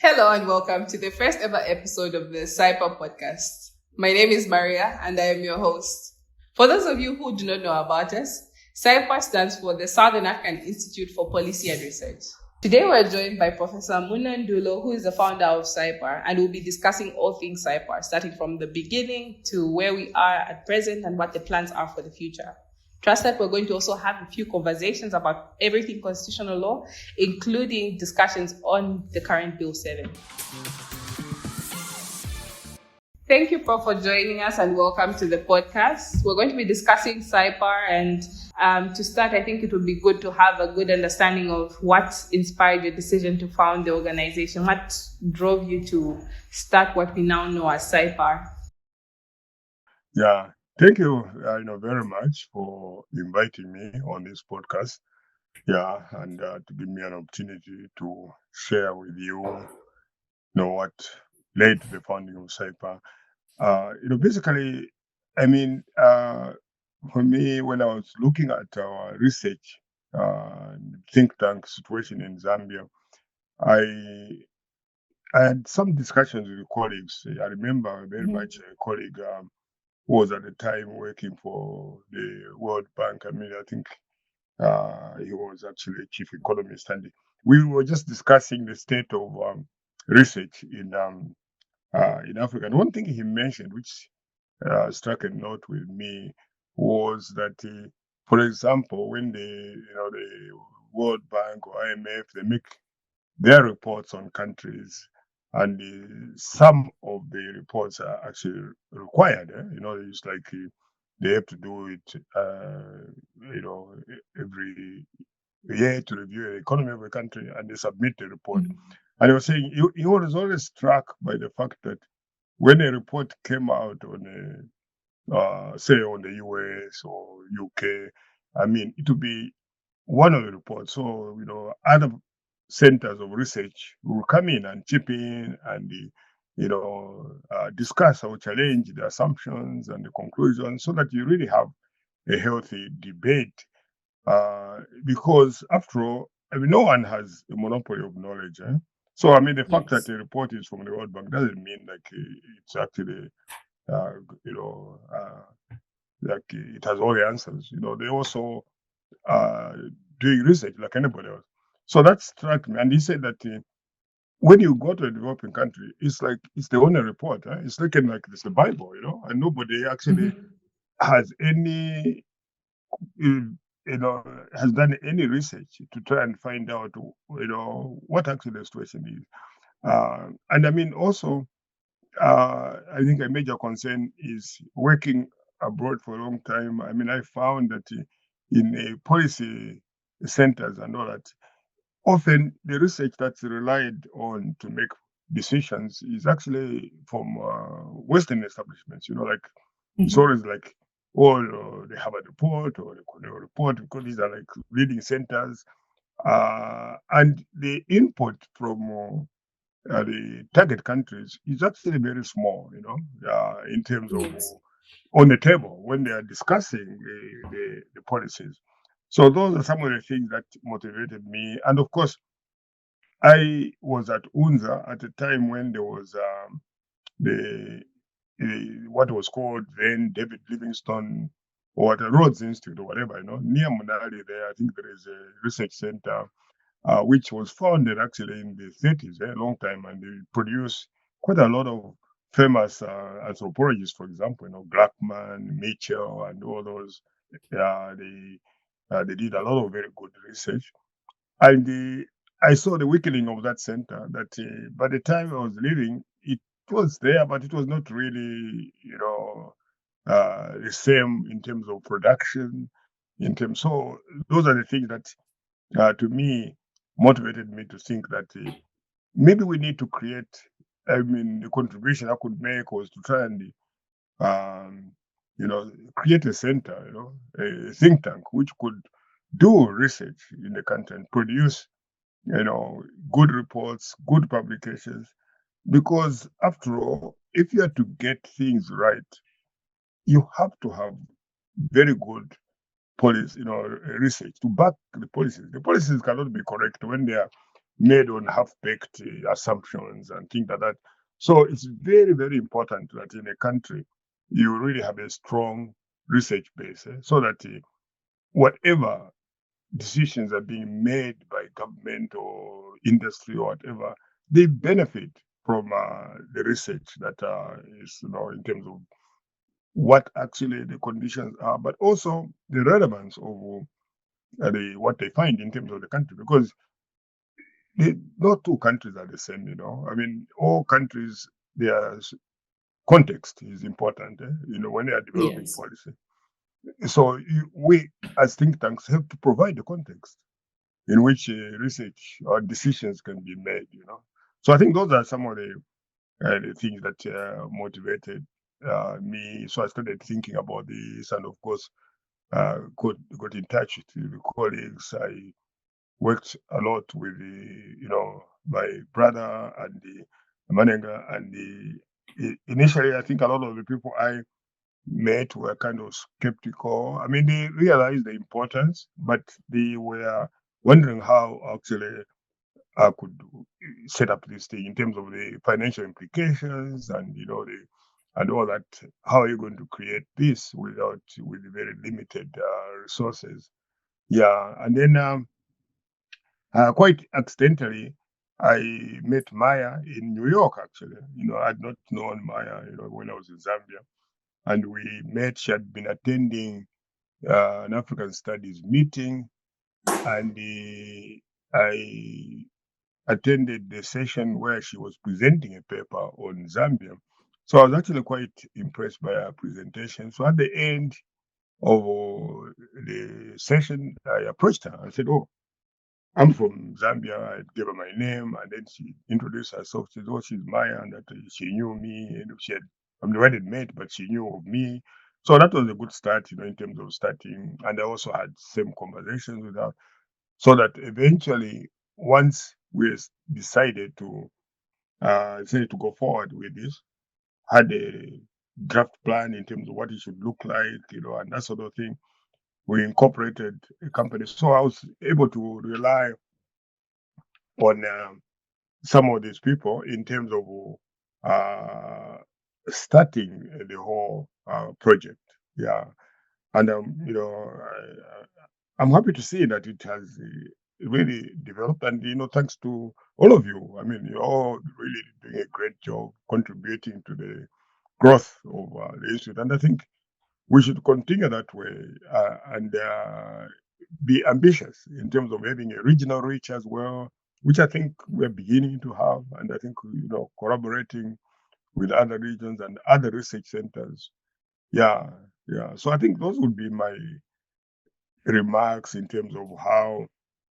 Hello and welcome to the first ever episode of the SAIPAR Podcast. My name is Maria and I am your host. For those of you who do not know about us, SAIPAR stands for the Southern African Institute for Policy and Research. Today we're joined by Professor Muna Ndulo, who is the founder of Cypar, and we'll be discussing all things Cypar, starting from the beginning to where we are at present and what the plans are for the future. Trust that we're going to also have a few conversations about everything constitutional law, including discussions on the current Bill 7. Thank you, Prof, for joining us and welcome to the podcast. We're going to be discussing Cypar, and to start, I think it would be good to have a good understanding of what inspired your decision to found the organization. What drove you to start what we now know as Cypar? Yeah. Thank you, very much for inviting me on this podcast. Yeah, and to give me an opportunity to share with you, what led to the founding of SAIPAR. Basically, for me, when I was looking at our research think tank situation in Zambia, I had some discussions with colleagues. I remember very much a colleague who was at the time working for the World Bank. I think he was actually a chief economist, and we were just discussing the state of research in Africa. And one thing he mentioned, which struck a note with me, was that, for example, when the World Bank or IMF, they make their reports on countries, and some of the reports are actually required. It's like they have to do it, every year to review the economy of a country, and they submit the report. And he was saying he was always struck by the fact that when a report came out on say on the US or UK, it would be one of the reports. So, other centers of research will come in and chip in and, discuss or challenge the assumptions and the conclusions so that you really have a healthy debate. Because after all, no one has a monopoly of knowledge. So, the fact that a report is from the World Bank doesn't mean like it's actually, like it has all the answers. They also doing research like anybody else. So that struck me. And he said that when you go to a developing country, it's like it's the only report. It's looking like it's the Bible, and nobody actually has any, has done any research to try and find out, what actually the situation is. And also, I think a major concern is working abroad for a long time. I found that in policy centers and all that, often the research that's relied on to make decisions is actually from Western establishments. It's always like, they have a report or they report because these are like leading centers, and the input from the target countries is actually very small. In terms of on the table when they are discussing the policies. So those are some of the things that motivated me. And of course, I was at UNZA at a time when there was what was called then David Livingstone or the Rhodes Institute or whatever, near Munali there. I think there is a research center which was founded actually in the 30s, a long time, and they produced quite a lot of famous anthropologists, for example, Glackman, Mitchell, and all those. They did a lot of very good research. And I saw the weakening of that center, that by the time I was leaving, it was there, but it was not really, the same in terms of production, so those are the things that, to me, motivated me to think that maybe we need to create, the contribution I could make was to try and, create a center, a think tank, which could do research in the country and produce, good reports, good publications. Because after all, if you are to get things right, you have to have very good policy, research to back the policies. The policies cannot be correct when they are made on half-baked assumptions and things like that. So it's very, very important that in a country you really have a strong research base, so that whatever decisions are being made by government or industry or whatever, they benefit from the research that is, in terms of what actually the conditions are, but also the relevance of what they find in terms of the country, because no two countries are the same. I mean, all countries, their context is important. When they are developing Yes. policy. So we, as think tanks, have to provide the context in which research or decisions can be made. So I think those are some of the things that motivated me. So I started thinking about this, and of course, got in touch with the colleagues. I worked a lot with my brother and the manager, and initially I think a lot of the people I met were kind of skeptical. I mean, they realized the importance, but they were wondering how actually I could set up this thing in terms of the financial implications and and all that. How are you going to create this with very limited resources? Yeah, and then quite accidentally, I met Maya in New York. Actually, I had not known Maya, when I was in Zambia, and we met. She had been attending an African Studies meeting, and I attended the session where she was presenting a paper on Zambia. So I was actually quite impressed by her presentation. So at the end of the session, I approached her. I said, "Oh, I'm from Zambia." I gave her my name, and then she introduced herself. She said, "Oh, she's Maya," and that she knew me, and she had, we hadn't met, but she knew of me. So that was a good start, in terms of starting. And I also had same conversations with her, so that eventually, once we decided to say to go forward with this, had a draft plan in terms of what it should look like, and that sort of thing. We incorporated a company, so I was able to rely on some of these people in terms of uh, starting the whole project. Yeah, and I'm happy to see that it has really developed, and thanks to all of you. I mean, you're all really doing a great job contributing to the growth of the institute, and I think we should continue that way, and be ambitious in terms of having a regional reach as well, which I think we're beginning to have, and I think collaborating with other regions and other research centers. Yeah, yeah. So I think those would be my remarks in terms of how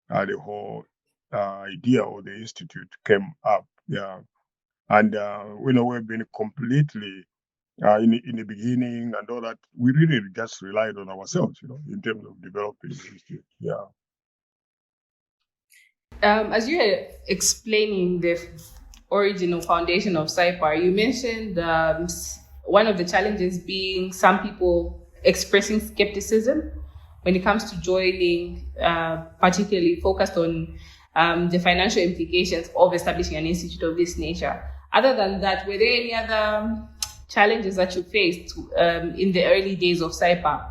the whole idea of the institute came up. Yeah, and we've been completely in the beginning and all that. We really just relied on ourselves, in terms of developing the institute. Yeah. As you were explaining the original foundation of Cypar, you mentioned one of the challenges being some people expressing skepticism when it comes to joining, particularly focused on the financial implications of establishing an institute of this nature. Other than that, were there any other challenges that you faced in the early days of Cypar?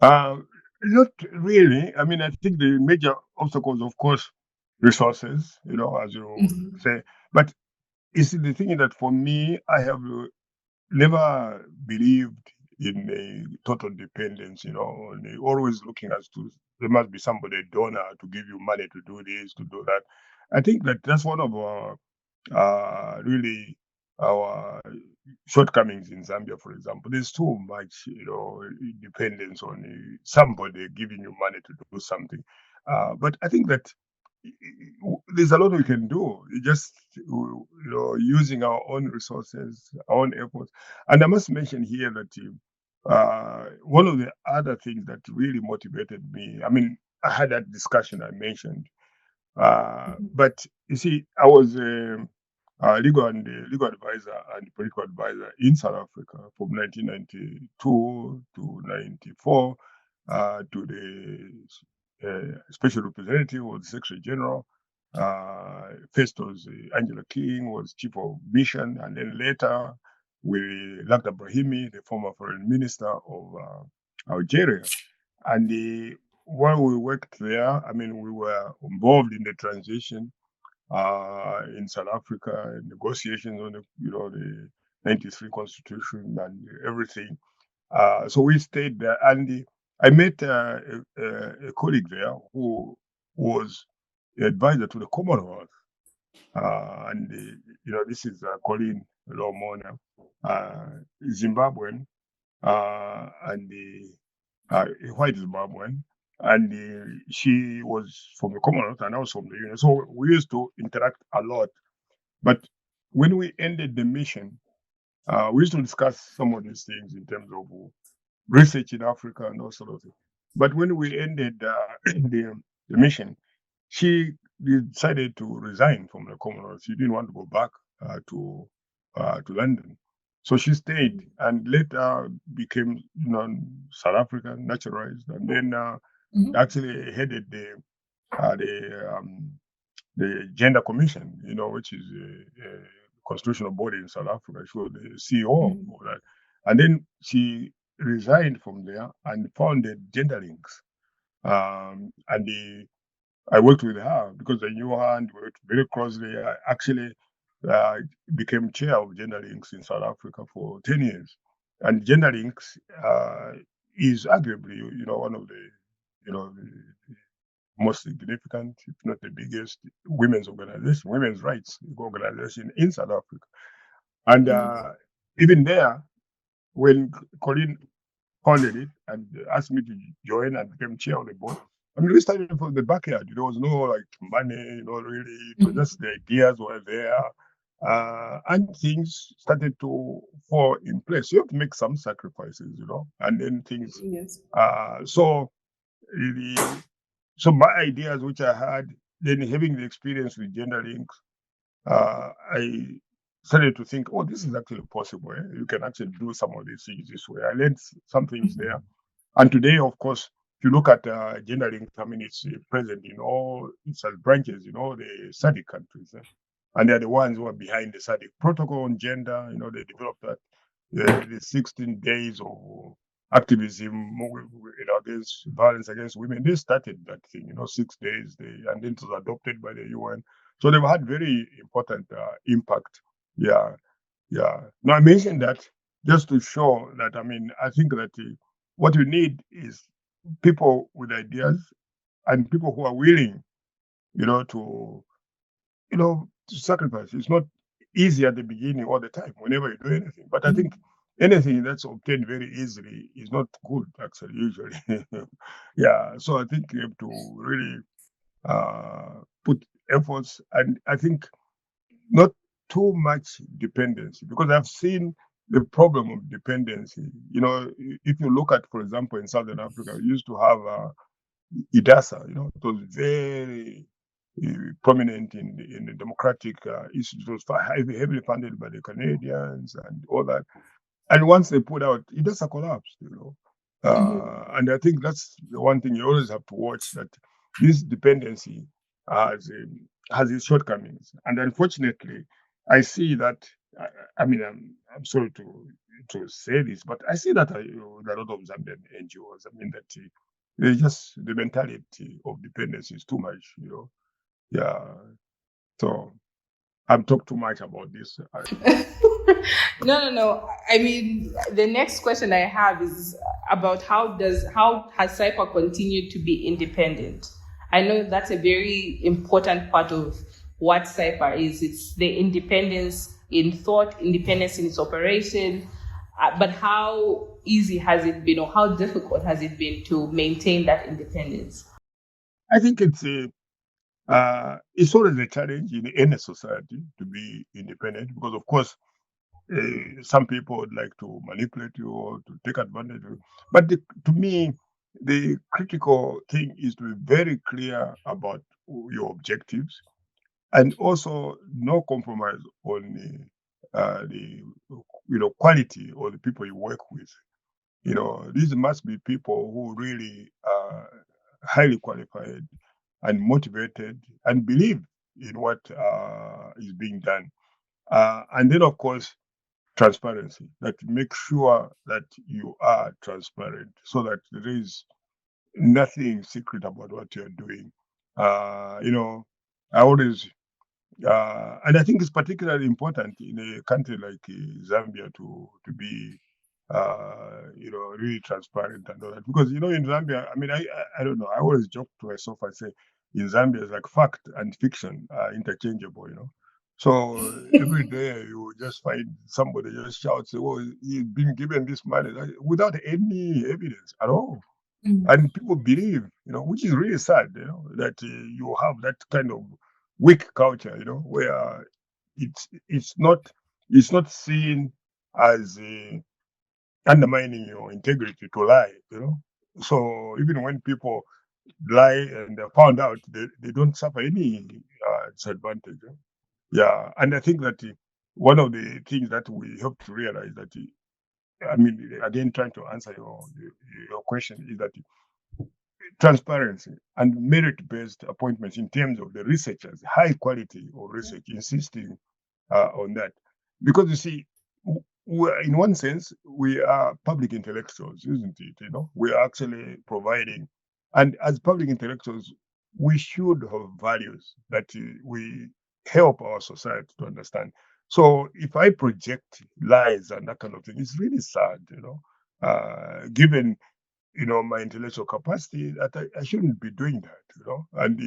Not really. I mean, I think the major obstacles, of course, resources, as you say. But it's the thing is that for me, I have never believed in a total dependence, and always looking as to there must be somebody, a donor, to give you money to do this, to do that. I think that that's one of our really our shortcomings in Zambia, for example. There's too much, dependence on somebody giving you money to do something. But I think that there's a lot we can do. Just using our own resources, our own efforts. And I must mention here that one of the other things that really motivated me. I mean, I had that discussion I mentioned. But you see, I was legal advisor and political advisor in South Africa from 1992 to 94 to the special representative or the Secretary General. First was Angela King was chief of mission, and then later with Lakhdar Brahimi, the former foreign minister of Algeria. And while we worked there, I mean, we were involved in the transition in South Africa, negotiations on the 93 constitution and everything. So we stayed there, and I met a colleague there who was the advisor to the Commonwealth. And this is Colleen Lomona, Zimbabwean, and a white Zimbabwean, and she was from the Commonwealth and I was from the Union. So we used to interact a lot. But when we ended the mission, we used to discuss some of these things in terms of research in Africa and all sort of things. But when we ended the mission, she decided to resign from the Commonwealth. She didn't want to go back to London. So she stayed and later became South African, naturalized, and then actually headed the Gender Commission, which is a constitutional body in South Africa. She was the CEO of that. And then she resigned from there and founded Gender Links. And I worked with her because I knew her and worked very closely. I actually became chair of Gender Links in South Africa for 10 years. And Gender Links is arguably, one of the most significant, if not the biggest, women's rights organization in South Africa. And even there, when Colleen founded it and asked me to join and became chair of the board, I mean, we started from the backyard. There was no money, really. It was just the ideas were there. And things started to fall in place. You have to make some sacrifices, and then things. Yes. So my ideas, which I had, then having the experience with Gender Links, I started to think, oh, this is actually possible. You can actually do some of these things this way. I learned some things there. And today, of course, if you look at Gender Links, I mean, it's present in all its branches, the SADC countries. And they're the ones who are behind the SADC protocol on gender. They developed that, the 16 days of activism against violence against women. They started that thing, 6 days, and then it was adopted by the UN. So they've had very important impact. Yeah. Now, I mentioned that just to show that, I mean, I think that what you need is people with ideas and people who are willing, to sacrifice. It's not easy at the beginning all the time, whenever you do anything. But I think anything that's obtained very easily is not good, actually, usually. Yeah. So I think you have to really put efforts, and I think not too much dependency, because I've seen the problem of dependency. If you look at, for example, in Southern Africa, we used to have IDASA. It was very prominent in the democratic institute. It was heavily funded by the Canadians and all that. And once they put out, IDASA collapsed. And I think that's the one thing you always have to watch, that this dependency has its shortcomings. And unfortunately, I see that. I mean, I'm sorry to say this, but I see that a lot of Zambian NGOs. I mean, that the mentality of dependency is too much. Yeah. So I've talked too much about this. No. I mean, the next question I have is about how has SAIPAR continued to be independent? I know that's a very important part of what SAIPAR is. It's the independence in thought, independence in its operation. But how easy has it been, or how difficult has it been to maintain that independence? I think it's always a challenge in any society to be independent, because, of course, some people would like to manipulate you or to take advantage of you. But to me, the critical thing is to be very clear about your objectives, and also no compromise on the quality or the people you work with. These must be people who really are highly qualified and motivated and believe in what is being done. And then, of course, transparency. That make sure that you are transparent, so that there is nothing secret about what you're doing. I always and I think it's particularly important in a country like Zambia to be, really transparent and all that. Because in Zambia, I mean, I don't know. I always joke to myself. I say, in Zambia, it's like fact and fiction are interchangeable. So every day you just find somebody just shouts, "Oh, he's been given this money," without any evidence at all. And people believe, which is really sad, that you have that kind of weak culture, where it's it's not it's not seen as undermining your integrity to lie, So even when people lie and they're found out, they don't suffer any disadvantage. Yeah, and I think that one of the things that we have to realize that, I mean, again, trying to answer your question, is that transparency and merit-based appointments in terms of the researchers, high quality of research, insisting on that. Because you see, in one sense, we are public intellectuals, isn't it? We are actually providing, and as public intellectuals, we should have values that we help our society to understand. So if I project lies and that kind of thing, it's really sad, given my intellectual capacity, that I shouldn't be doing that, And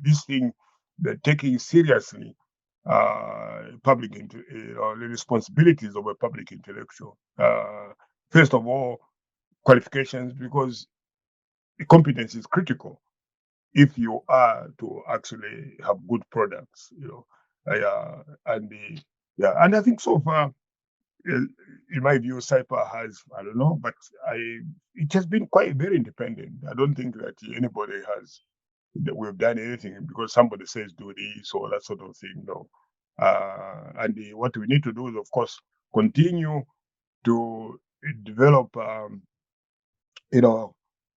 this thing, that taking seriously the responsibilities of a public intellectual. First of all, qualifications, because competence is critical if you are to actually have good products, and and I think so far, in my view, Cypar has, I don't know, but it has been quite very independent. I don't think that anybody has, that we've done anything because somebody says do this or that sort of thing. No. And what we need to do is, of course, continue to develop, you know,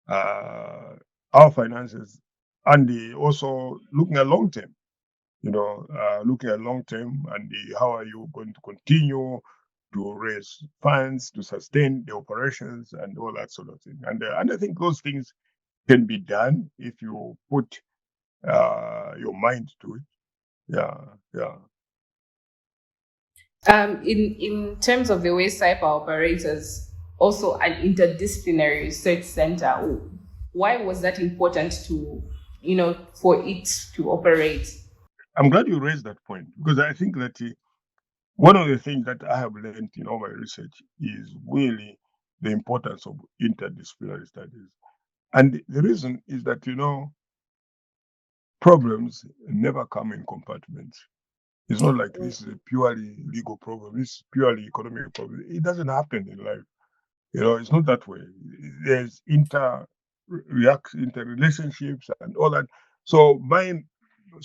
uh, our finances, and also looking at long term. Looking at long term, and how are you going to continue to raise funds to sustain the operations and all that sort of thing. And I think those things can be done if you put your mind to it. Yeah, yeah. In terms of the way Cypher operates as also an interdisciplinary research center, why was that important to, for it to operate? I'm glad you raised that point, because I think that one of the things that I have learned in all my research is really the importance of interdisciplinary studies. And the reason is that, problems never come in compartments. It's not like this is a purely legal problem, this is purely economic problem. It doesn't happen in life. It's not that way. There's interrelationships and all that. So mine,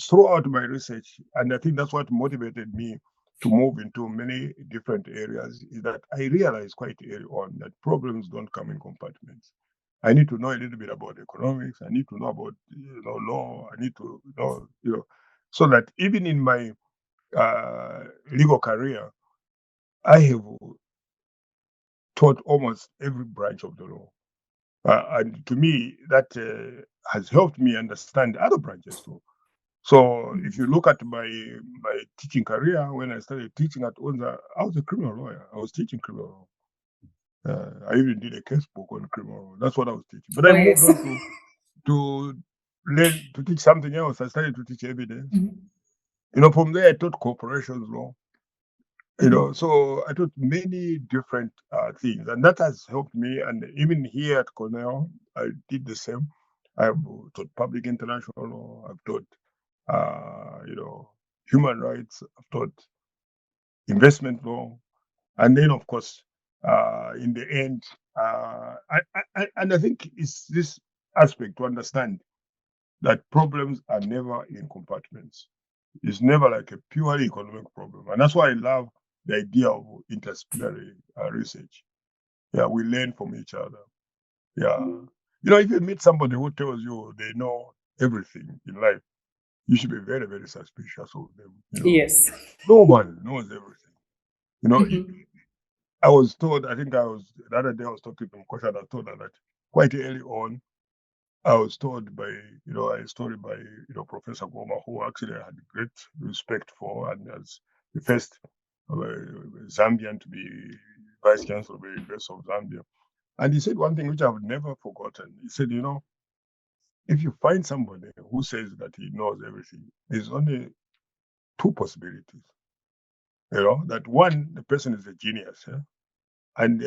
throughout my research, and I think that's what motivated me to move into many different areas, is that I realized quite early on that problems don't come in compartments. I need to know a little bit about economics. I need to know about law. I need to know so that even in my legal career, I have taught almost every branch of the law. And to me, that has helped me understand other branches too. So if you look at my teaching career, when I started teaching at UNZA, I was a criminal lawyer. I was teaching criminal law. I even did a case book on criminal law. That's what I was teaching. But Oh, I moved yes. on to learn to teach something else. I started to teach evidence. From there I taught corporations law. So I taught many different things, and that has helped me. And even here at Cornell, I did the same. I've taught public international law. I've taught, human rights. I've taught investment law, and then of course, in the end, And I think it's this aspect to understand that problems are never in compartments. It's never like a purely economic problem. And that's why I love the idea of interdisciplinary research. Yeah, we learn from each other. Yeah. If you meet somebody who tells you they know everything in life, you should be very, very suspicious of them. Yes. No one knows everything. Mm-hmm. I was told, the other day I was talking to Mkosha, and I told her that quite early on, I was told by, a story by, Professor Goma, who actually I had great respect for, and as the first Zambian to be vice chancellor of the University of Zambia. And he said one thing which I've never forgotten. He said, if you find somebody who says that he knows everything, there's only two possibilities. That one, the person is a genius, and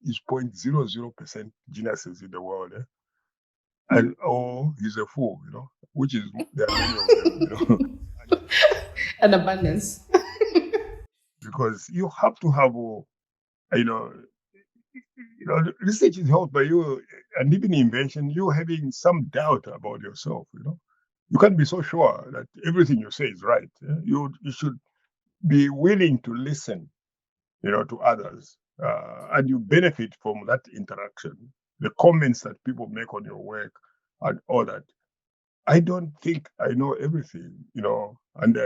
is 0.00% geniuses in the world, and or he's a fool, which is there are many of them, An abundance. because you have to have, research is helped by you, and even invention, you having some doubt about yourself, you can't be so sure that everything you say is right. You should be willing to listen, to others, and you benefit from that interaction, the comments that people make on your work, and all that. I don't think I know everything, and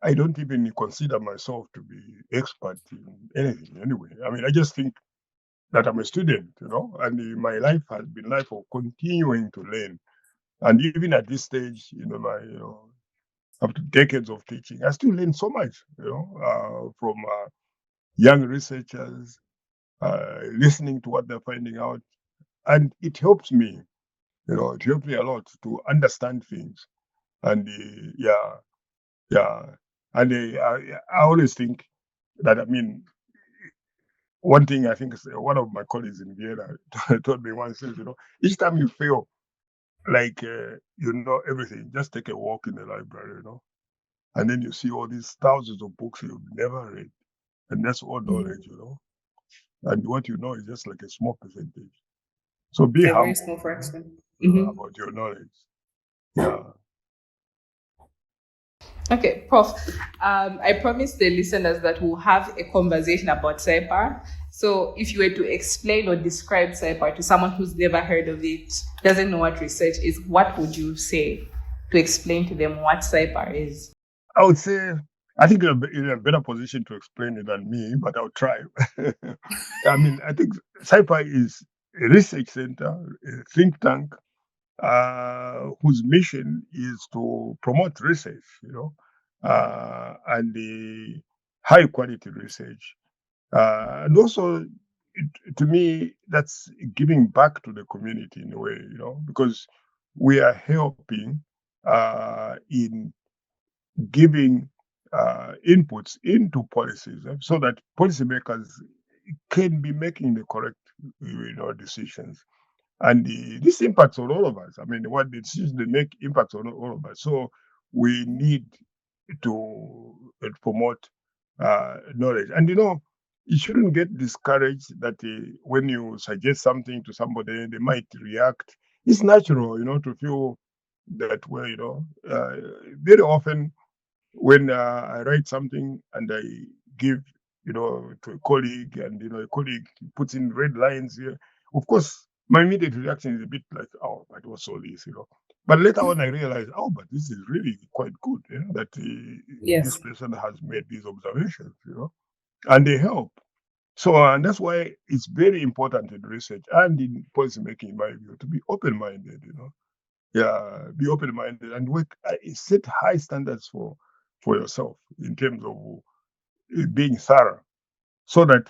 I don't even consider myself to be expert in anything anyway. I mean, I just think that I'm a student, and my life has been life of continuing to learn. And even at this stage, after decades of teaching, I still learn so much, from young researchers, listening to what they're finding out. And it helps me, it helps me a lot to understand things. And yeah, yeah. And I always think that, I mean, one thing I think is one of my colleagues in Vienna told me once, says, each time you feel like you know everything, just take a walk in the library, and then you see all these thousands of books you've never read, and that's all knowledge, and what you know is just like a small percentage. So be A very humble, small fraction. Mm-hmm. about your knowledge. Yeah. Okay, Prof. I promised the listeners that we'll have a conversation about Cypar. So, if you were to explain or describe Cypar to someone who's never heard of it, doesn't know what research is, what would you say to explain to them what Cypar is? I would say, I think you're in a better position to explain it than me, but I'll try. I mean, I think SAIPAR is a research center, a think tank, whose mission is to promote research, and the high quality research. And also, to me, that's giving back to the community in a way, because we are helping in giving inputs into policies, so that policymakers can be making the correct, decisions. And this impacts on all of us. I mean, what the decisions they make impacts on all of us. So we need to promote knowledge. And you shouldn't get discouraged that when you suggest something to somebody, they might react. It's natural, to feel that way. Very often when I write something and I give, to a colleague, and a colleague puts in red lines here, of course, my immediate reaction is a bit like, "Oh, but what's all this?" But later on, I realize, "Oh, but this is really quite good, that this Yes. person has made these observations, and they help." So, and that's why it's very important in research and in policymaking, in my view, to be open-minded. Yeah, be open-minded and work, set high standards for yourself in terms of being thorough, so that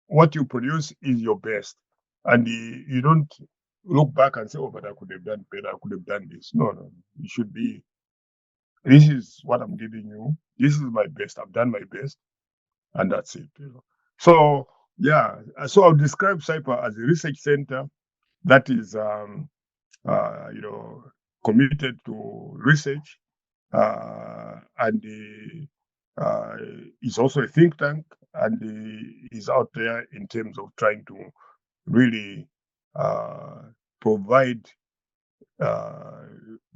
what you produce is your best, and you don't look back and say, "Oh, but I could have done better. I could have done this." No, no, it should be, "This is what I'm giving you. This is my best. I've done my best, and that's it." So yeah, so I'll describe CYPA as a research center that is, uh, you know, committed to research, and uh, is also a think tank, and is out there in terms of trying to really provide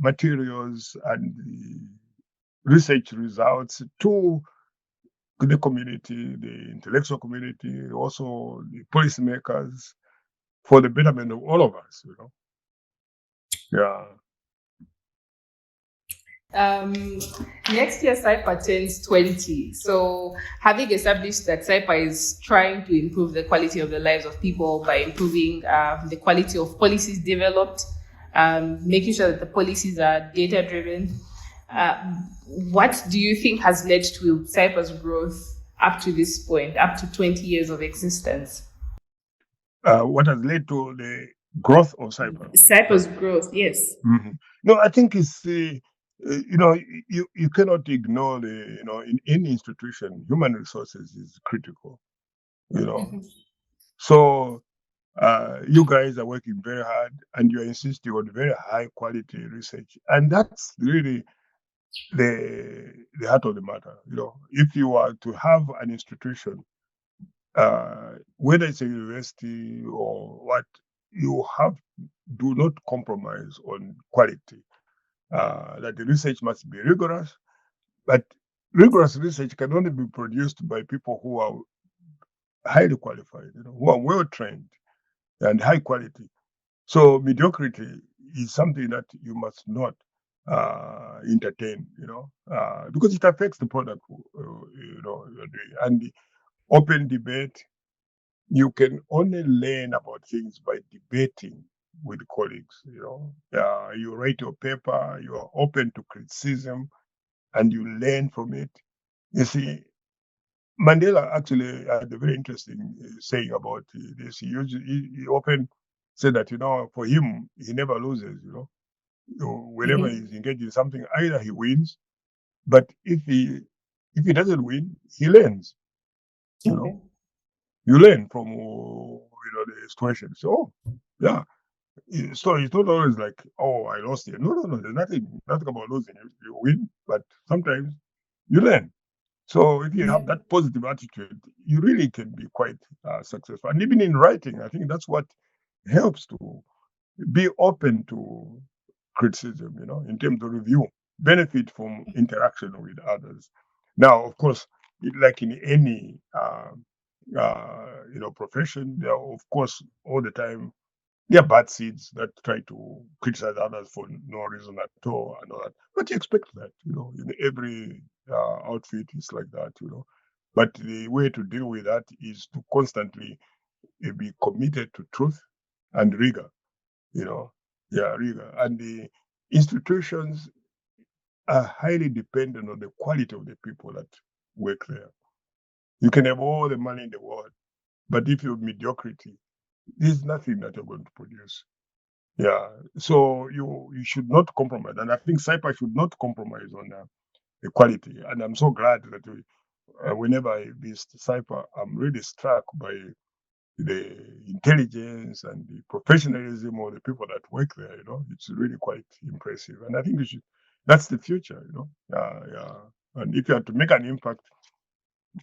materials and research results to the community, the intellectual community, also the policymakers, for the betterment of all of us, Yeah. Next year, Cypar turns 20. So, having established that Cypar is trying to improve the quality of the lives of people by improving the quality of policies developed, making sure that the policies are data driven, what do you think has led to Cypar's growth up to this point, up to 20 years of existence? What has led to the growth of Cypar? Cypar's growth, yes. Mm-hmm. No, I think it's you cannot ignore in any institution, human resources is critical. Mm-hmm. So you guys are working very hard, and you're insisting on very high quality research, and that's really the heart of the matter. If you are to have an institution, whether it's a university or what, you do not compromise on quality. That the research must be rigorous, but rigorous research can only be produced by people who are highly qualified, who are well trained and high quality. So mediocrity is something that you must not entertain, because it affects the product, you're doing. And the open debate, you can only learn about things by debating with colleagues. You write your paper, you are open to criticism, and you learn from it. You see, Mandela actually had a very interesting saying about this. He often said that, for him, he never loses, whenever he's engaged in something, either he wins, but if he doesn't win, he learns. You learn from the situation. So yeah, so it's not always like, oh, I lost here. No. There's nothing about losing. You win, but sometimes you learn. So if you have that positive attitude, you really can be quite successful. And even in writing, I think that's what helps to be open to criticism, in terms of review, benefit from interaction with others. Now, of course, like in any profession, there are, of course, all the time, there are bad seeds that try to criticize others for no reason at all and all that. But you expect that, in every outfit is like that, But the way to deal with that is to constantly be committed to truth and rigor, rigor. And the institutions are highly dependent on the quality of the people that work there. You can have all the money in the world, but if you have mediocrity, there's nothing that you're going to produce. Yeah, so you should not compromise, and I think Cypar should not compromise on the quality. And I'm so glad that whenever I visit Cypar, I'm really struck by the intelligence and the professionalism of the people that work there. It's really quite impressive, and I think that's the future. Yeah. And if you have to make an impact,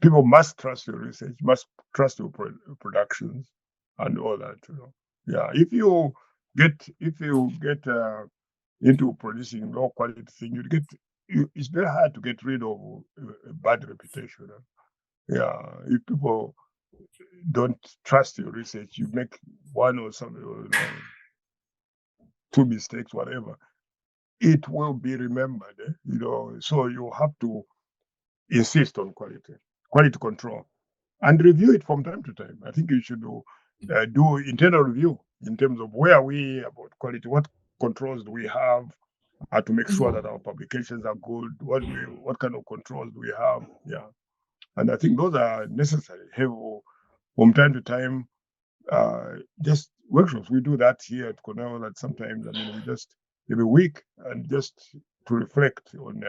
people must trust your research, must trust your productions, and all that. Yeah, if you get into producing low quality thing, it's very hard to get rid of a bad reputation. Yeah, if people don't trust your research, you make one or something, two mistakes, whatever, it will be remembered. So you have to insist on quality control, and review it from time to time. I think you should do internal review in terms of where are we about quality, what controls do we have to make sure that our publications are good, what kind of controls do we have. Yeah, and I think those are necessary. From time to time, just workshops. We do that here at Cornell. That sometimes, we just every week and just to reflect on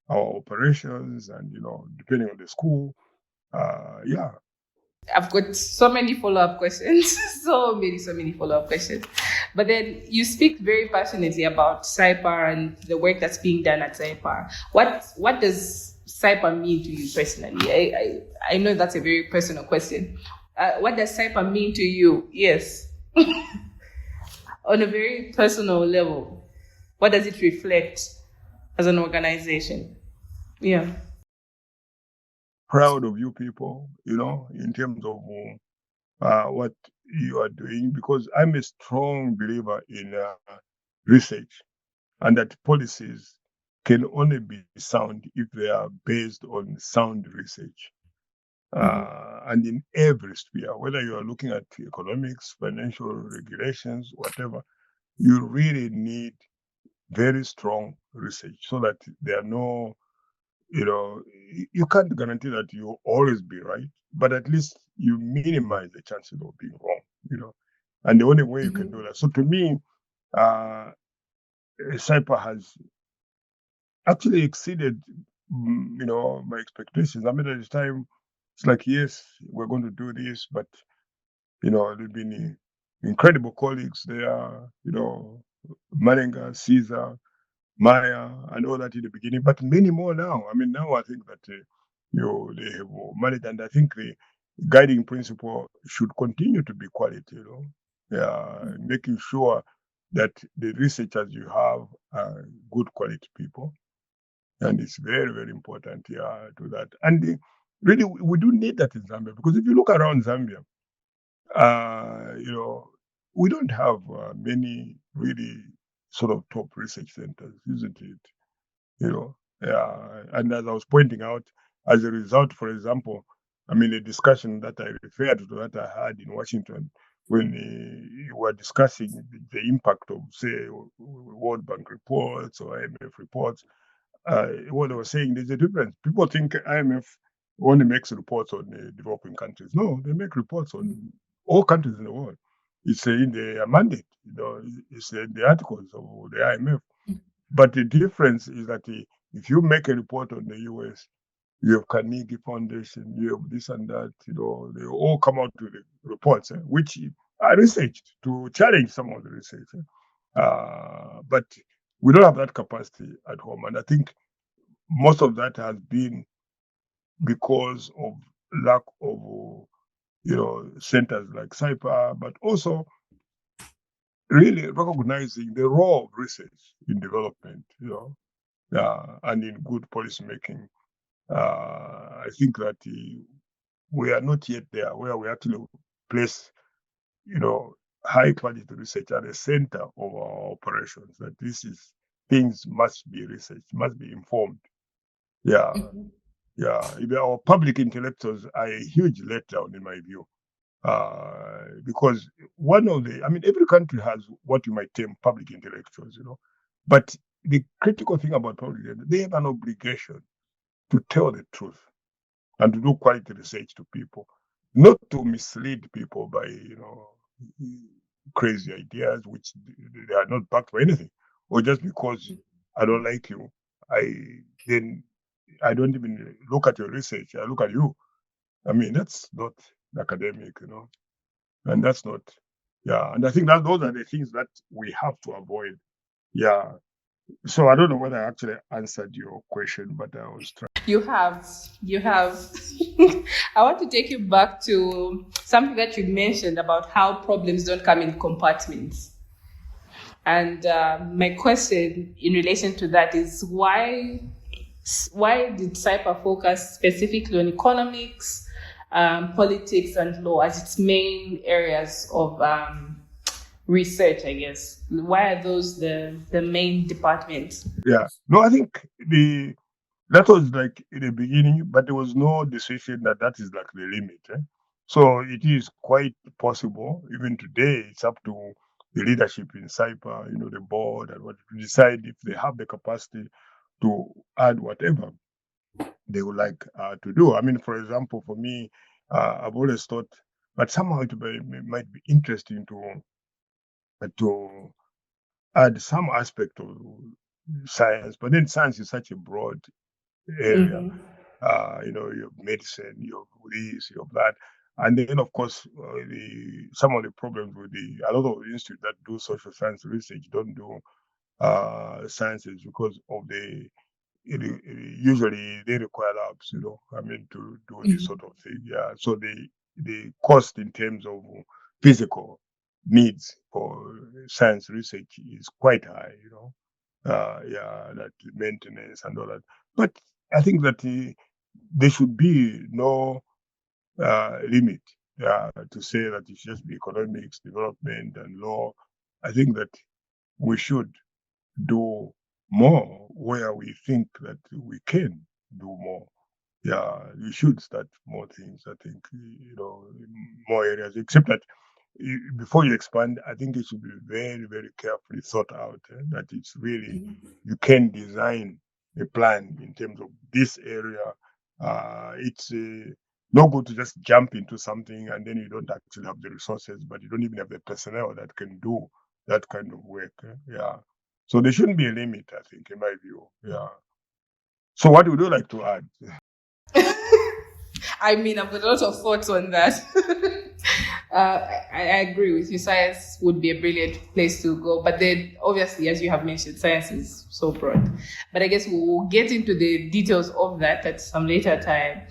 our operations and depending on the school. Yeah. I've got so many follow-up questions, so many follow-up questions. But then you speak very passionately about Cypar and the work that's being done at Cypar. What does Cypar mean to you personally? I know that's a very personal question. What does Cypar mean to you? Yes. On a very personal level, what does it reflect as an organization? Yeah. Proud of you people, in terms of what you are doing, because I'm a strong believer in research, and that policies can only be sound if they are based on sound research. And in every sphere, whether you are looking at economics, financial regulations, whatever, you really need very strong research so that there are no, you can't guarantee that you'll always be right, but at least you minimize the chances of being wrong. And the only way you can do that. So to me, uh, Cypher has actually exceeded, my expectations. I mean, at the time, it's like, yes, we're going to do this, but there've been incredible colleagues there, Marenga, Caesar, Maya, and all that in the beginning, but many more now. I mean, now I think that they have managed, and I think the guiding principle should continue to be quality. Making sure that the researchers you have are good quality people, and it's very, very important. To that, and really we do need that in Zambia, because if you look around Zambia, we don't have many really sort of top research centers, isn't it? And as I was pointing out, as a result, for example, I mean, a discussion that I referred to that I had in Washington when we were discussing the impact of, say, World Bank reports or IMF reports. What I was saying, there's a difference. People think IMF only makes reports on developing countries. No, they make reports on all countries in the world. It's in their mandate, it's in the articles of the IMF. But the difference is that if you make a report on the US, you have Carnegie Foundation, you have this and that, they all come out with the reports, which are researched to challenge some of the research. But we don't have that capacity at home. And I think most of that has been because of lack of, centers like Cypar, but also really recognizing the role of research in development, and in good policy making. I think that we are not yet there where we actually place, high quality research at the center of our operations. That things must be researched, must be informed. Yeah, Our public intellectuals are a huge letdown in my view. Because every country has what you might term public intellectuals, but the critical thing about public, they have an obligation to tell the truth and to do quality research to people, not to mislead people by, crazy ideas which they are not backed by anything, or just because I don't like you, I don't even look at your research. I look at you. I mean, that's not academic, and that's not. And I think that those are the things that we have to avoid. Yeah. So I don't know whether I actually answered your question, but I was trying. You have. I want to take you back to something that you mentioned about how problems don't come in compartments. And my question in relation to that is why did Cypar focus specifically on economics, politics, and law as its main areas of research, I guess? Why are those the main departments? Yeah. No, I think that was like in the beginning, but there was no decision that is like the limit. So it is quite possible, even today, it's up to the leadership in Cypher, the board, and what to decide if they have the capacity to add whatever they would like to do. I mean, for example, for me, I've always thought, but somehow it might be interesting to add some aspect of science, but then science is such a broad area. You have medicine, you have this, you have that. And then, of course, some of the problems with a lot of the institutes that do social science research don't do sciences because of usually they require labs, to do this sort of thing. Yeah. So the cost in terms of physical needs for science research is quite high, that maintenance and all that. But I think that there should be no limit to say that it should just be economics, development, and law. I think that we should do more where we think that we can do more. Yeah, we should start more things. I think, in more areas, except that before you expand, I think it should be very, very carefully thought out. That it's really, you can design a plan in terms of this area. It's no good to just jump into something and then you don't actually have the resources, but you don't even have the personnel that can do that kind of work. Yeah. So there shouldn't be a limit, I think, in my view. Yeah. So what would you like to add? I mean, I've got a lot of thoughts on that. I agree with you. Science would be a brilliant place to go. But then, obviously, as you have mentioned, science is so broad. But I guess we'll get into the details of that at some later time.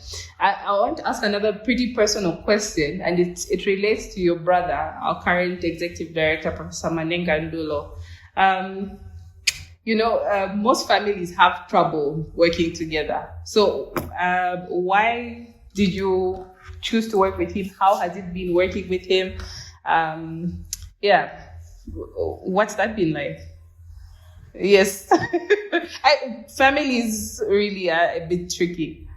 I want to ask another pretty personal question, and it relates to your brother, our current executive director, Professor Muna Ndulo. Most families have trouble working together. So, why did you choose to work with him? How has it been working with him? What's that been like? Yes, families really are a bit tricky.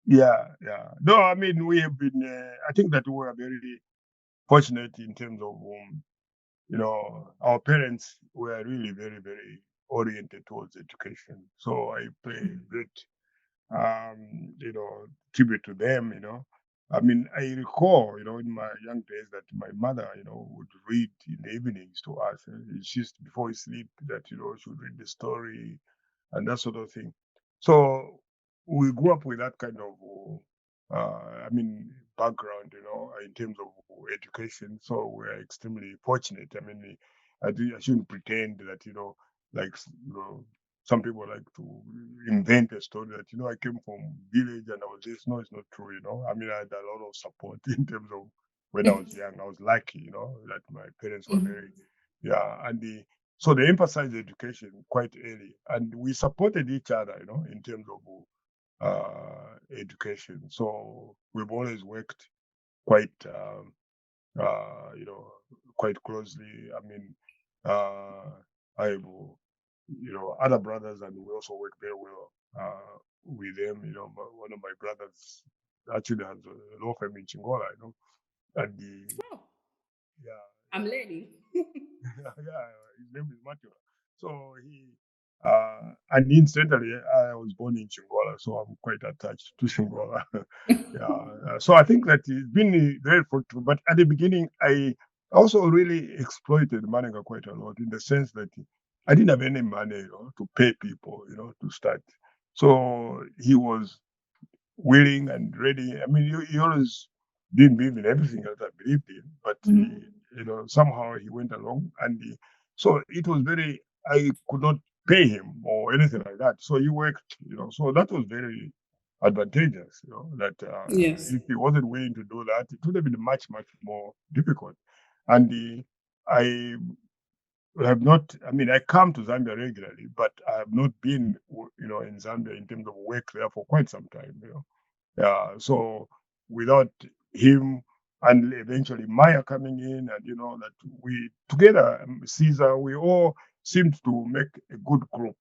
Yeah, yeah. No, I mean, we have been, I think that we are very fortunate in terms of, our parents were really very, very oriented towards education. So I pay great tribute to them, I mean, I recall, in my young days that my mother, would read in the evenings to us. She used before we sleep that, she would read the story and that sort of thing. So we grew up with that kind of, background, in terms of education. So we're extremely fortunate. I mean, I shouldn't pretend that, like, some people like to invent a story that, I came from village and I was this. No, it's not true, I mean, I had a lot of support in terms of when I was young. I was lucky, that my parents were very, yeah. So they emphasized education quite early and we supported each other, in terms of education. So we've always worked quite, quite closely. I mean, I have, other brothers, and we also work very well with them. One of my brothers actually has a law firm in Chingola, and Oh, yeah, I'm learning. yeah, his name is Matthew. So and incidentally, I was born in Chingola, so I'm quite attached to Chingola. Yeah, so I think that it's been very fruitful. But at the beginning, I also really exploited Mananga quite a lot in the sense that I didn't have any money, to pay people, to start. So he was willing and ready. I mean, he always didn't believe in everything that I believed in, but somehow he went along, and so it was very. I could not pay him or anything like that, so he worked. So that was very advantageous. That Yes. if he wasn't willing to do that, it would have been much more difficult. And I have not. I mean, I come to Zambia regularly, but I have not been, in Zambia in terms of work there for quite some time. So without him and eventually Maya coming in, and that we together, Caesar, we all seemed to make a good group,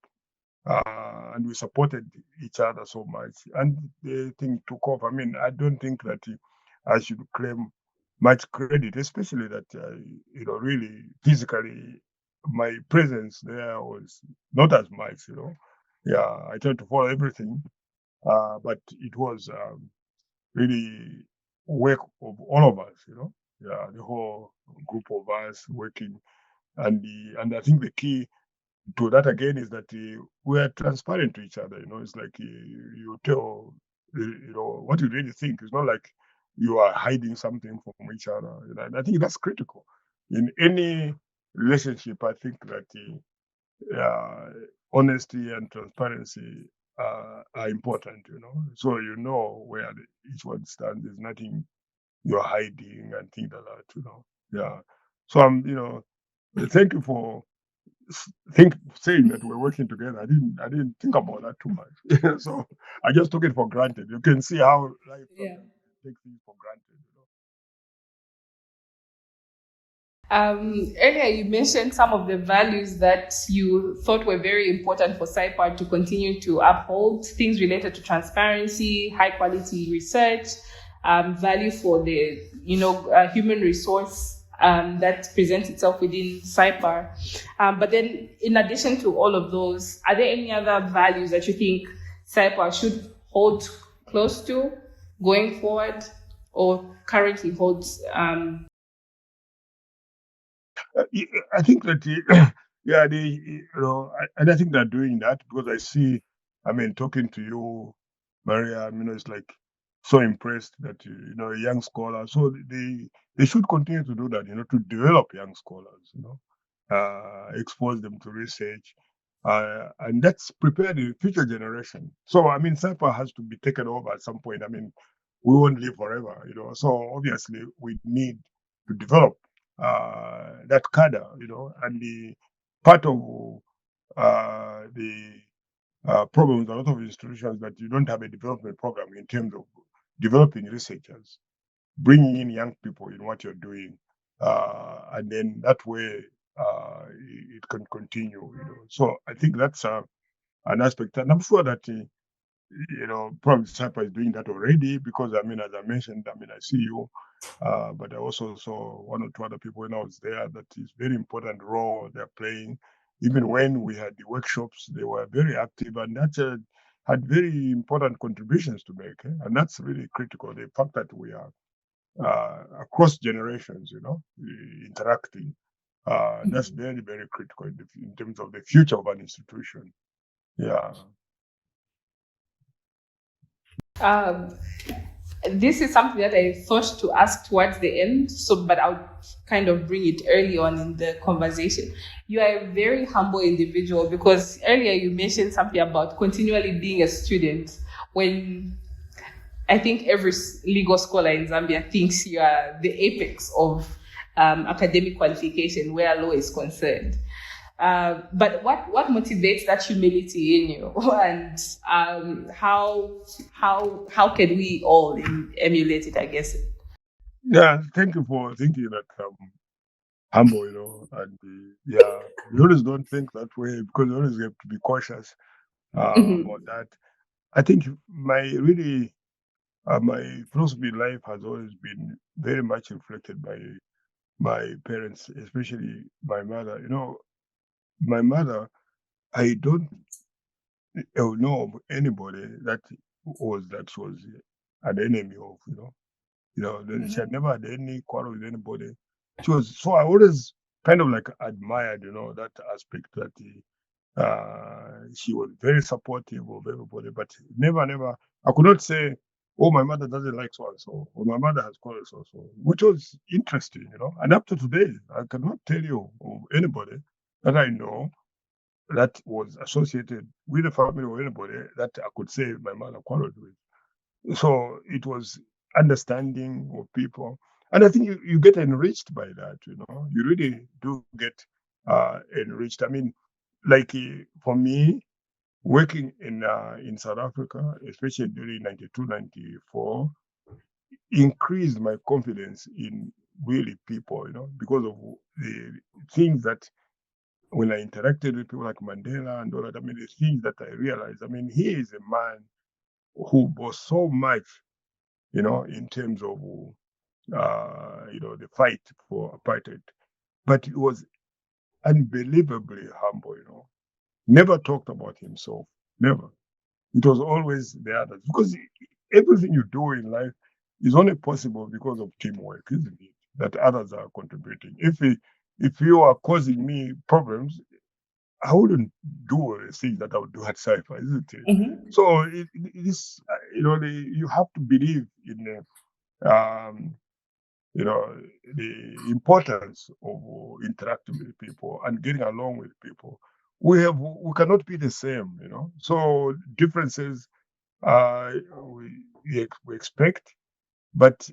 and we supported each other so much, and the thing took off. I mean, I don't think that I should claim much credit, especially that really physically my presence there was not as much. Yeah, I tried to follow everything, but it was. Really work of all of us, yeah, the whole group of us working, and I think the key to that again is that we are transparent to each other. It's like you tell, what you really think. It's not like you are hiding something from each other. And I think that's critical in any relationship. I think that uh, honesty and transparency are important, so where each one stands. There's nothing you're hiding and things like that. Yeah. So thank you for saying that we're working together. I didn't think about that too much. So I just took it for granted. You can see how life Yeah. sometimes takes things for granted. Earlier, you mentioned some of the values that you thought were very important for SAIPAR to continue to uphold, things related to transparency, high quality research, value for the human resource that presents itself within SAIPAR. But then, in addition to all of those, are there any other values that you think SAIPAR should hold close to going forward, or currently holds? I think that yeah, and I think they're doing that because I see. I mean, talking to you, Maria. It's like so impressed that a young scholar. So they should continue to do that. To develop young scholars. Expose them to research, and that's prepare the future generation. So SAIPA has to be taken over at some point. We won't live forever. So obviously we need to develop that cadre, and the part of the problem with a lot of institutions that you don't have a development program in terms of developing researchers, bringing in young people in what you're doing, and then that way it can continue. So I think that's an aspect, and I'm sure that probably SAPA is doing that already because as I mentioned, I see you, but I also saw one or two other people when I was there. That is very important role they're playing. Even when we had the workshops, they were very active, and that had very important contributions to make, and that's really critical. The fact that we are across generations, interacting, that's very, very critical in terms of the future of an institution. Yeah. Um, this is something that I thought to ask towards the end, but I'll kind of bring it early on in the conversation. You are a very humble individual because earlier you mentioned something about continually being a student when I think every legal scholar in Zambia thinks you are the apex of academic qualification where law is concerned. But what motivates that humility in you, and how can we all emulate it? I guess. Yeah, thank you for thinking that humble, and yeah, we always don't think that way because we always have to be cautious about that. I think my philosophy in life has always been very much reflected by my parents, especially my mother. My mother, I don't know of anybody that she was an enemy of. She had never had any quarrel with anybody. So I always kind of like admired, that aspect that she was very supportive of everybody, but never, I could not say, oh, my mother doesn't like so and so, or my mother has quarrels so and so, which was interesting, And up to today, I cannot tell you of anybody that I know that was associated with the family or anybody that I could say my mother quarreled with. So it was understanding of people. And I think you get enriched by that, You really do get enriched. Like for me, working in South Africa, especially during 92, 94, increased my confidence in really people, because of the things that when I interacted with people like Mandela and all that, the things that I realized, he is a man who was so much, in terms of the fight for apartheid. But he was unbelievably humble, Never talked about himself. Never. It was always the others. Because everything you do in life is only possible because of teamwork, isn't it? That others are contributing. If you are causing me problems, I wouldn't do the things that I would do at Cypher, isn't it? So it is, you have to believe in um, the importance of interacting with people and getting along with people. We cannot be the same, So differences we expect, but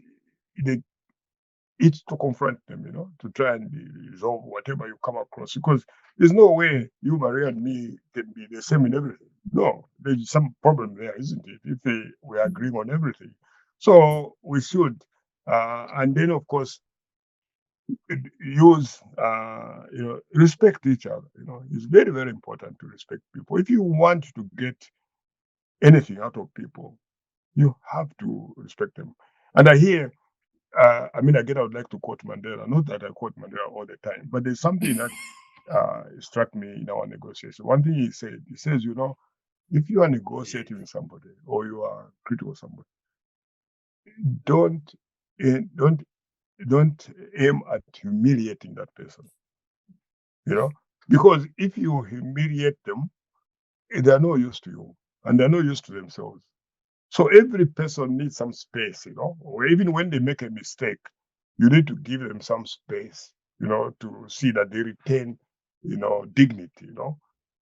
it's to confront them, to try and resolve whatever you come across. Because there's no way you, Maria, and me can be the same in everything. No, there's some problem there, isn't it? If we are agreeing on everything. So we should, and then of course, use, respect each other. It's very, very important to respect people. If you want to get anything out of people, you have to respect them. And I hear, again, I would like to quote Mandela. Not that I quote Mandela all the time, but there's something that struck me in our negotiation. One thing he says, if you are negotiating with somebody or you are critical of somebody, don't eh, don't don't aim at humiliating that person. Because if you humiliate them, they are no use to you, and they're no use to themselves. So every person needs some space, or even when they make a mistake, you need to give them some space, to see that they retain, dignity,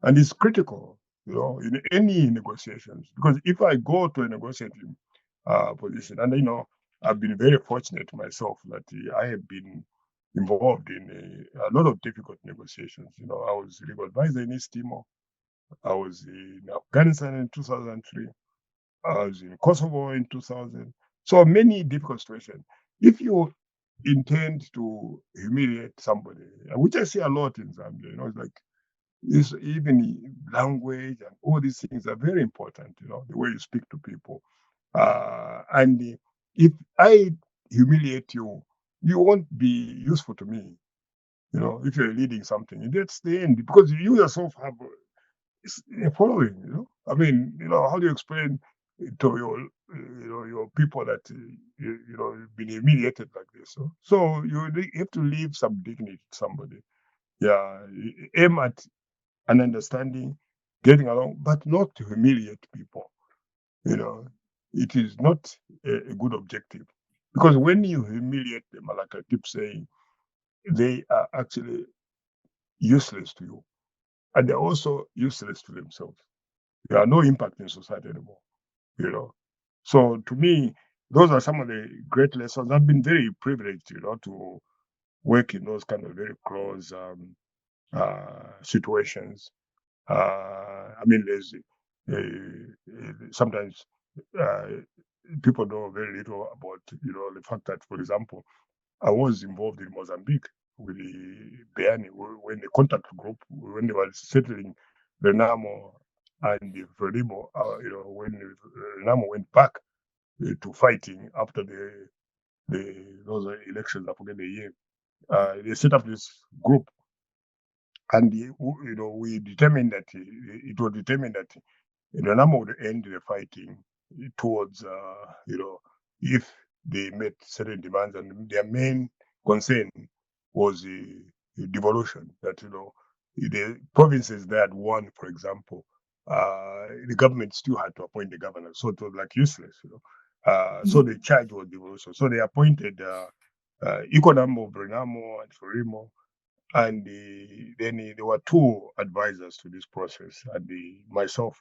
and it's critical, in any negotiations. Because if I go to a negotiating position, and I've been very fortunate myself that I have been involved in a lot of difficult negotiations. I was legal advisor in East Timor. I was in Afghanistan in 2003. I was in Kosovo in 2000. So many difficult situations. If you intend to humiliate somebody, which I see a lot in Zambia, it's like even language and all these things are very important, the way you speak to people. And if I humiliate you, you won't be useful to me, if you're leading something. That's the end, because you yourself have following, how do you explain to your people that you've been humiliated like this? So you have to leave some dignity to somebody. Yeah, aim at an understanding, getting along, but not to humiliate people. It is not a good objective, because when you humiliate them, like I keep saying, they are actually useless to you, and they're also useless to themselves. They are no impact in society anymore. So to me, those are some of the great lessons. I've been very privileged, to work in those kind of very close situations. There's sometimes people know very little about, the fact that, for example, I was involved in Mozambique with the Beani when the contact group, when they were settling Renamo and the Frelimo, when Renamo went back to fighting after those elections, I forget the year. They set up this group, and we determined that it was determined that Renamo would end the fighting towards, if they met certain demands, and their main concern was the devolution. That the provinces that had won, for example, the government still had to appoint the governor, so it was like useless. So the charge was devolution. So they appointed equal number of Renamo and Frelimo, and then there were two advisors to this process, and myself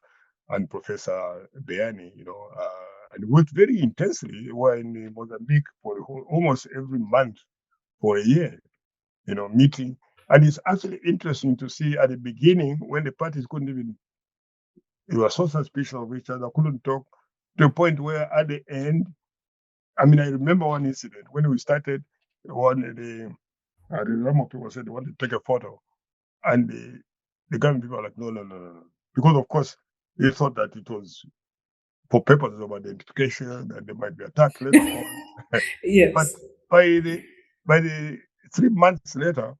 and Professor Beani, and we worked very intensely. We were in Mozambique for almost every month for a year, meeting. And it's actually interesting to see at the beginning, when the parties couldn't even, they were so suspicious of each other, couldn't talk, to a point where at the end, I remember one incident when we started. The normal people said they wanted to take a photo, and the government people are like, no, no, no, no, no. Because, of course, they thought that it was for purposes of identification and they might be attacked later on. Yes. But by the 3 months later,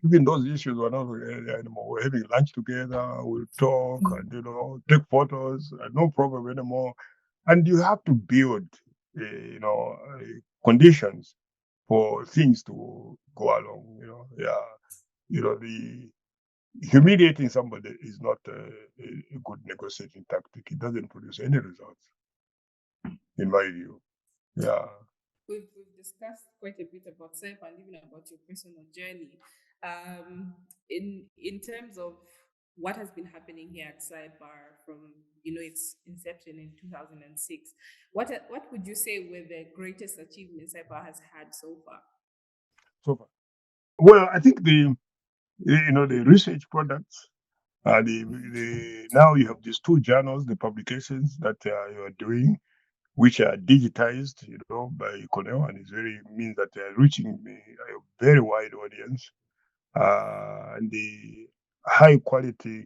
even those issues were not there anymore. We're having lunch together, we'll talk and, take photos, no problem anymore. And you have to build, conditions for things to go along, the humiliating somebody is not a good negotiating tactic. It doesn't produce any results, in my view. Yeah. We've discussed quite a bit about self and even about your personal journey. In terms of what has been happening here at SAIPAR from its inception in 2006. What would you say were the greatest achievements SAIPAR has had so far? Well, I think the research products. Now you have these 2 journals, the publications that you are doing, which are digitized, by Cornell, and means that they are reaching a very wide audience, and the high quality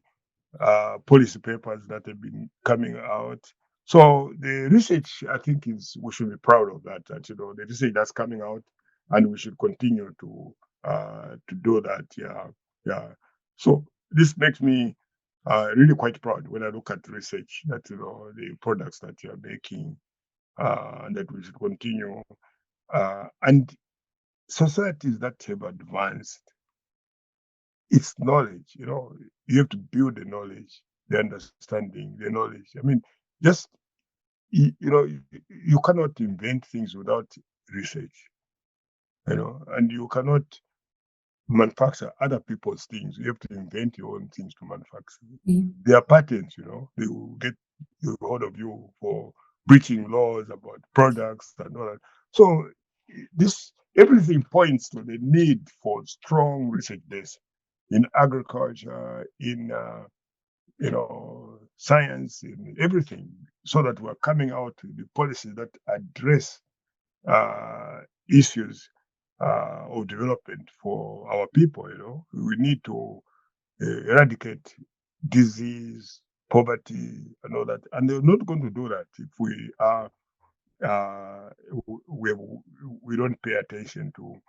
policy papers that have been coming out. So the research, I think, we should be proud of that. That the research that's coming out, and we should continue to do that. Yeah. So this makes me really quite proud when I look at research that the products that you are making, and that we should continue. And societies that have advanced, it's knowledge. You have to build the knowledge, the understanding, the knowledge. I mean, just you cannot invent things without research. And you cannot manufacture other people's things. You have to invent your own things to manufacture. There are patents. They will get hold of you for breaching laws about products and all that. So everything points to the need for strong research base in agriculture, in science, in everything, so that we're coming out with the policies that address issues of development for our people. We need to eradicate disease, poverty, and all that. And they're not going to do that if we don't pay attention to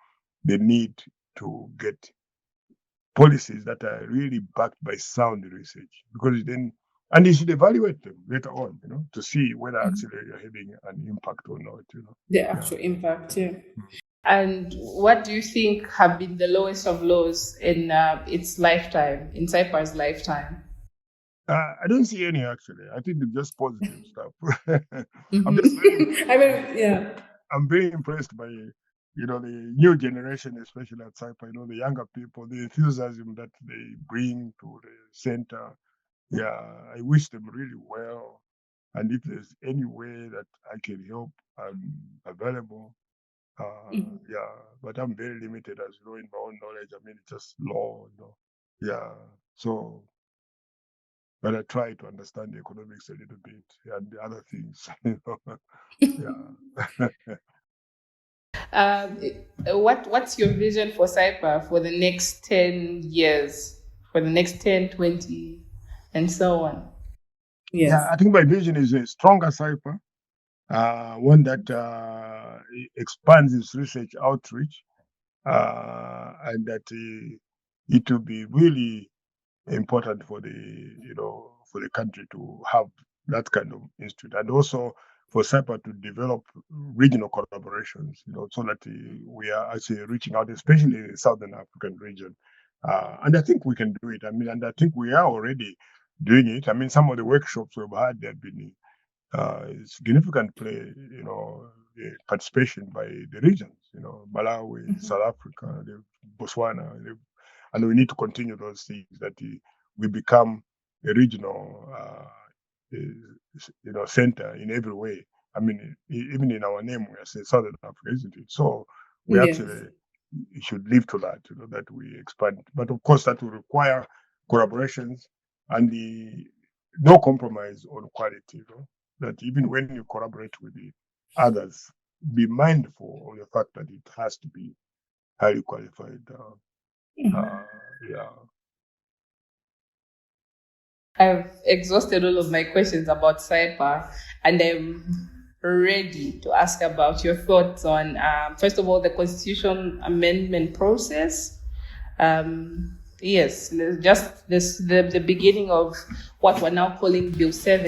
the need to get policies that are really backed by sound research, because and you should evaluate them later on, to see whether actually you're having an impact or not. The actual impact, yeah. And what do you think have been the lowest of lows in its lifetime, in SAIPAR's lifetime? I don't see any, actually. I think it's just positive stuff. I'm very impressed by the new generation, especially at SAIPAR. The younger people, the enthusiasm that they bring to the center. Yeah, I wish them really well. And if there's any way that I can help, I'm available. Yeah, but I'm very limited, as in my own knowledge. I mean, it's just law, Yeah, so, but I try to understand the economics a little bit and the other things. Yeah. What's your vision for SAIPAR for the next 10 years, for the next 10, 20, and so on? Yes. Yeah, I think my vision is a stronger SAIPAR, one that expands its research outreach, and that it will be really important for the country to have that kind of institute, and also for SAIPAR to develop regional collaborations, so that we are actually reaching out, especially in the Southern African region. And I think we can do it. I mean, and I think we are already doing it. I mean, some of the workshops we've had, there have been significant participation by the regions, Malawi, South Africa, Botswana, and we need to continue those things, that we become a regional center in every way. I mean, even in our name, we are saying Southern Africa, isn't it? So we actually should live to that, that we expand. But of course, that will require collaborations and no compromise on quality. That even when you collaborate with the others, be mindful of the fact that it has to be highly qualified. Yeah. I've exhausted all of my questions about SAIPAR, and I'm ready to ask about your thoughts on, first of all, the constitution amendment process. Yes, just the beginning of what we're now calling Bill 7.